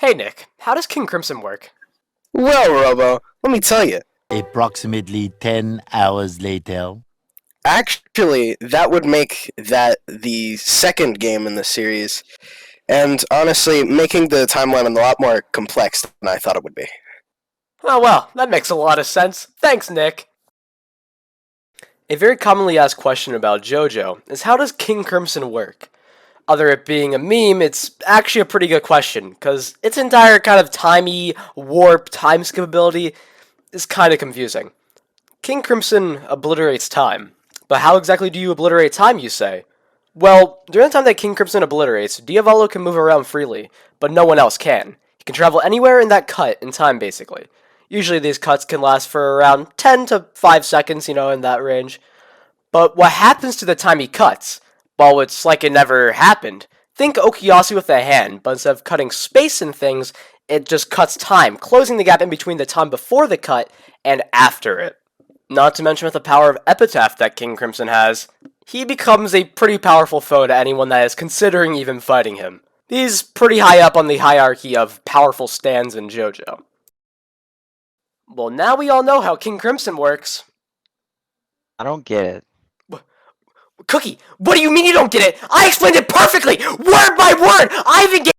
Hey Nick, how does King Crimson work? Well, Robo, let me tell you. Approximately 10 hours later. Actually, that would make that the second game in the series, and honestly, making the timeline a lot more complex than I thought it would be. Oh well, that makes a lot of sense. Thanks, Nick. A very commonly asked question about JoJo is how does King Crimson work? Other it being a meme, it's actually a pretty good question, because its entire kind of timey, warp, time skip ability is kind of confusing. King Crimson obliterates time, but how exactly do you obliterate time, you say? Well, during the time that King Crimson obliterates, Diavolo can move around freely, but no one else can. He can travel anywhere in that cut in time, basically. Usually these cuts can last for around 10 to 5 seconds, in that range. But what happens to the time he cuts? Well, it's like it never happened. Think Okuyasu with a hand, but instead of cutting space and things, it just cuts time, closing the gap in between the time before the cut and after it. Not to mention with the power of Epitaph that King Crimson has, he becomes a pretty powerful foe to anyone that is considering even fighting him. He's pretty high up on the hierarchy of powerful stands in JoJo. Well, now we all know how King Crimson works. I don't get it. Cookie, what do you mean you don't get it? I explained it perfectly, word by word. I even gave